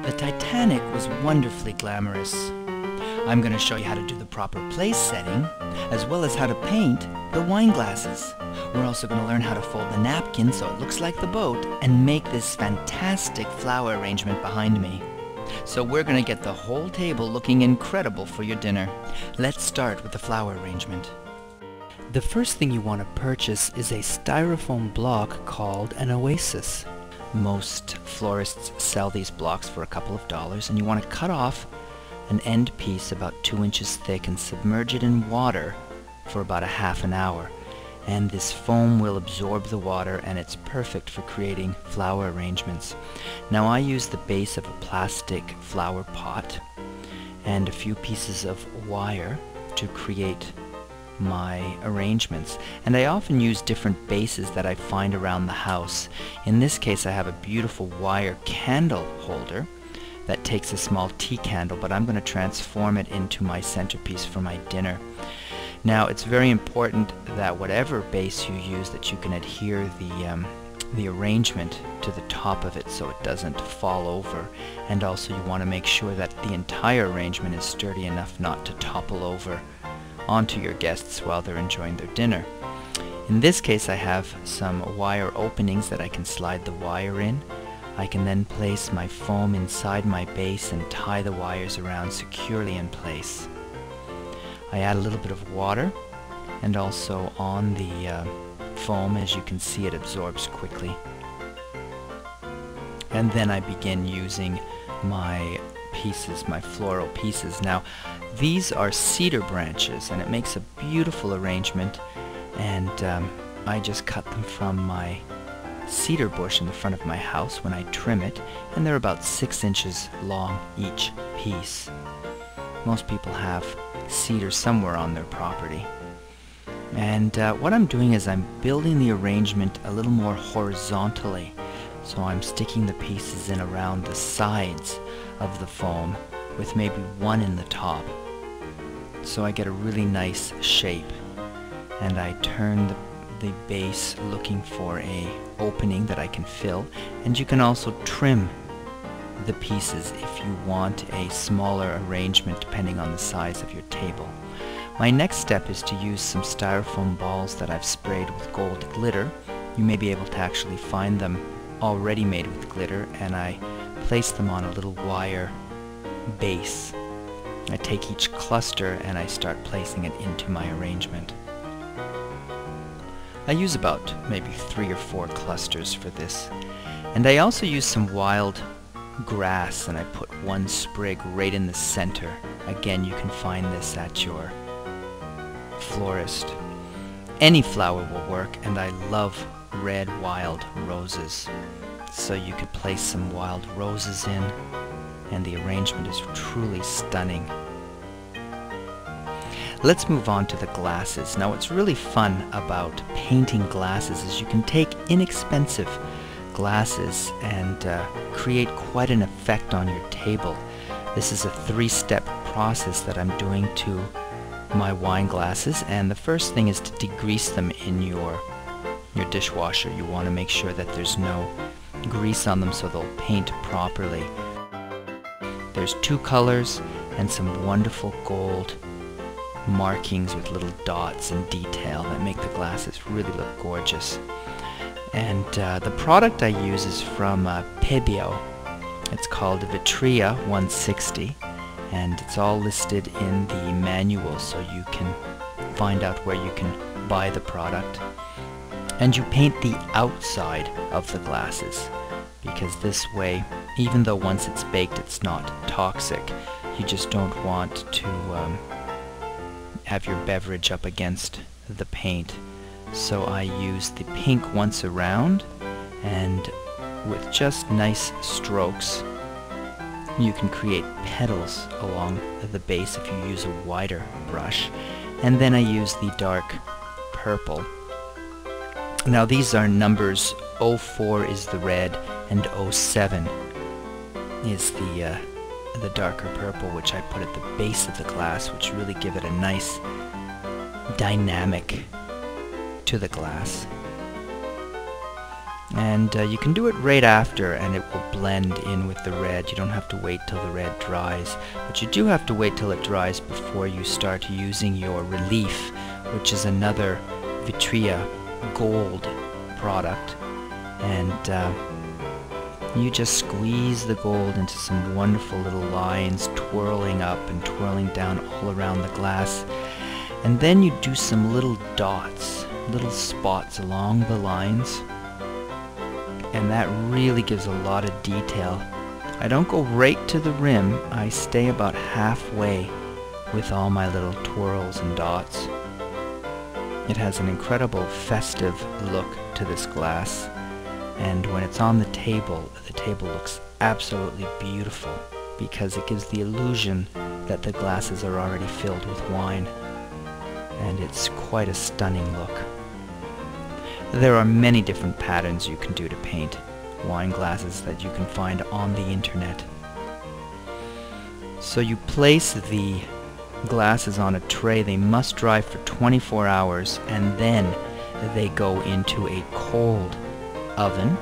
The Titanic was wonderfully glamorous. I'm going to show you how to do the proper place setting, as well as how to paint the wine glasses. We're also going to learn how to fold the napkin so it looks like the boat, and make this fantastic flower arrangement behind me. So we're going to get the whole table looking incredible for your dinner. Let's start with the flower arrangement. The first thing you want to purchase is a styrofoam block called an oasis. Most florists sell these blocks for a couple of dollars, and you want to cut off an end piece about 2 inches thick and submerge it in water for about a half an hour. And this foam will absorb the water, and it's perfect for creating flower arrangements. Now I use the base of a plastic flower pot and a few pieces of wire to create my arrangements, and I often use different bases that I find around the house. In this case I have a beautiful wire candle holder that takes a small tea candle, but I'm going to transform it into my centerpiece for my dinner. Now it's very important that whatever base you use, that you can adhere the arrangement to the top of it so it doesn't fall over, and also you want to make sure that the entire arrangement is sturdy enough not to topple over onto your guests while they're enjoying their dinner. In this case I have some wire openings that I can slide the wire in. I can then place my foam inside my base and tie the wires around securely in place. I add a little bit of water, and also on the foam, as you can see, it absorbs quickly. And then I begin using my pieces, my floral pieces. Now these are cedar branches, and it makes a beautiful arrangement, and I just cut them from my cedar bush in the front of my house when I trim it, and they're about 6 inches long each piece. Most people have cedar somewhere on their property. And what I'm doing is I'm building the arrangement a little more horizontally. So I'm sticking the pieces in around the sides of the foam, with maybe one in the top. So I get a really nice shape, and I turn the base looking for a opening that I can fill, and you can also trim the pieces if you want a smaller arrangement depending on the size of your table. My next step is to use some styrofoam balls that I've sprayed with gold glitter. You may be able to actually find them already made with glitter, and I place them on a little wire base. I take each cluster and I start placing it into my arrangement. I use about maybe 3 or 4 clusters for this, and I also use some wild grass, and I put one sprig right in the center. Again, you can find this at your florist. Any flower will work, and I love red wild roses. So you could place some wild roses in, and the arrangement is truly stunning. Let's move on to the glasses. Now what's really fun about painting glasses is you can take inexpensive glasses and create quite an effect on your table. This is a 3-step process that I'm doing to my wine glasses, and the first thing is to degrease them in your dishwasher. You want to make sure that there's no grease on them so they'll paint properly. There's 2 colors and some wonderful gold markings with little dots and detail that make the glasses really look gorgeous. And the product I use is from Pebeo. It's called Vitria 160, and it's all listed in the manual, so you can find out where you can buy the product. And you paint the outside of the glasses, because this way, even though once it's baked it's not toxic, you just don't want to have your beverage up against the paint. So I use the pink once around, and with just nice strokes you can create petals along the base if you use a wider brush. And then I use the dark purple. Now these are numbers. 04 is the red, and 07 is the darker purple, which I put at the base of the glass, which really give it a nice dynamic to the glass. And you can do it right after and it will blend in with the red. You don't have to wait till the red dries, but you do have to wait till it dries before you start using your relief, which is another Vitria gold product. And you just squeeze the gold into some wonderful little lines, twirling up and twirling down all around the glass. And then you do some little dots, little spots along the lines. And that really gives a lot of detail. I don't go right to the rim, I stay about halfway with all my little twirls and dots. It has an incredible festive look to this glass, and when it's on the table looks absolutely beautiful because it gives the illusion that the glasses are already filled with wine, and it's quite a stunning look. There are many different patterns you can do to paint wine glasses that you can find on the internet. So you place the glasses on a tray. They must dry for 24 hours and then they go into a cold oven,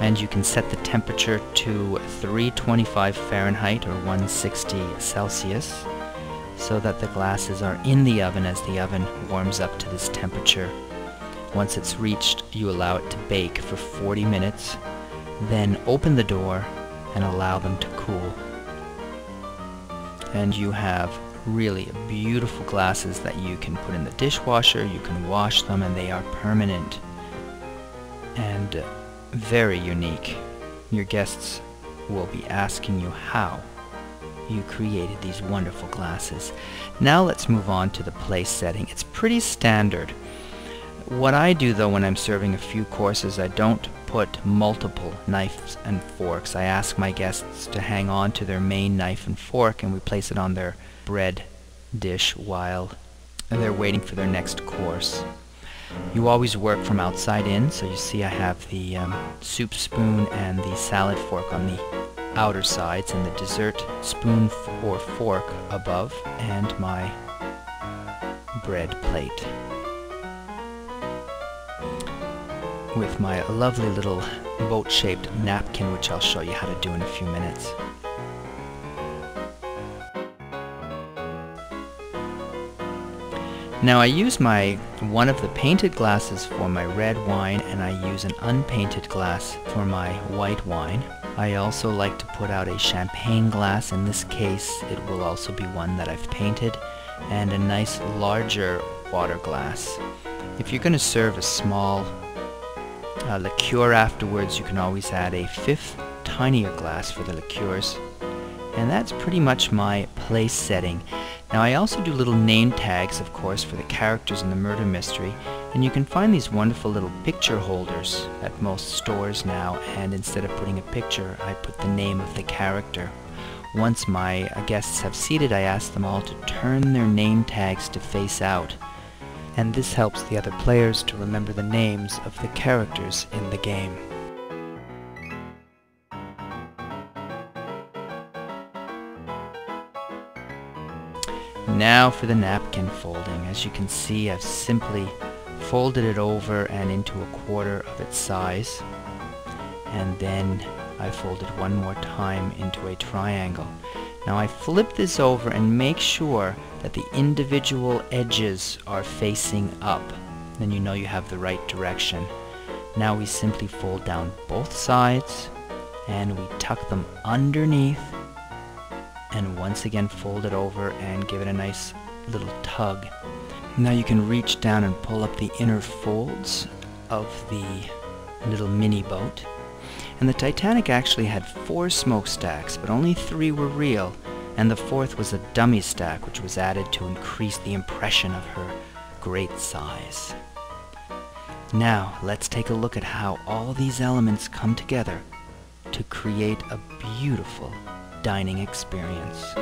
and you can set the temperature to 325 Fahrenheit or 160 Celsius so that the glasses are in the oven as the oven warms up to this temperature. Once it's reached, you allow it to bake for 40 minutes, then open the door and allow them to cool. And you have really beautiful glasses that you can put in the dishwasher, you can wash them, and they are permanent and very unique. Your guests will be asking you how you created these wonderful glasses. Now let's move on to the place setting. It's pretty standard. What I do though when I'm serving a few courses, I don't put multiple knives and forks. I ask my guests to hang on to their main knife and fork and we place it on their bread dish while they're waiting for their next course. You always work from outside in, so you see I have the soup spoon and the salad fork on the outer sides and the dessert spoon or fork above and my bread plate with my lovely little boat-shaped napkin, which I'll show you how to do in a few minutes. Now I use one of the painted glasses for my red wine, and I use an unpainted glass for my white wine. I also like to put out a champagne glass. In this case it will also be one that I've painted, and a nice larger water glass. If you're going to serve a small liqueur afterwards, you can always add a fifth tinier glass for the liqueurs. And that's pretty much my place setting. Now I also do little name tags, of course, for the characters in the murder mystery, and you can find these wonderful little picture holders at most stores now, and instead of putting a picture, I put the name of the character. Once my guests have seated, I ask them all to turn their name tags to face out, and this helps the other players to remember the names of the characters in the game. Now for the napkin folding. As you can see, I've simply folded it over and into a quarter of its size, and then I fold it one more time into a triangle. Now I flip this over and make sure that the individual edges are facing up. Then you know you have the right direction. Now we simply fold down both sides and we tuck them underneath, and once again fold it over and give it a nice little tug. Now you can reach down and pull up the inner folds of the little mini boat. And the Titanic actually had 4 smokestacks, but only 3 were real, and the 4th was a dummy stack which was added to increase the impression of her great size. Now let's take a look at how all these elements come together to create a beautiful dining experience.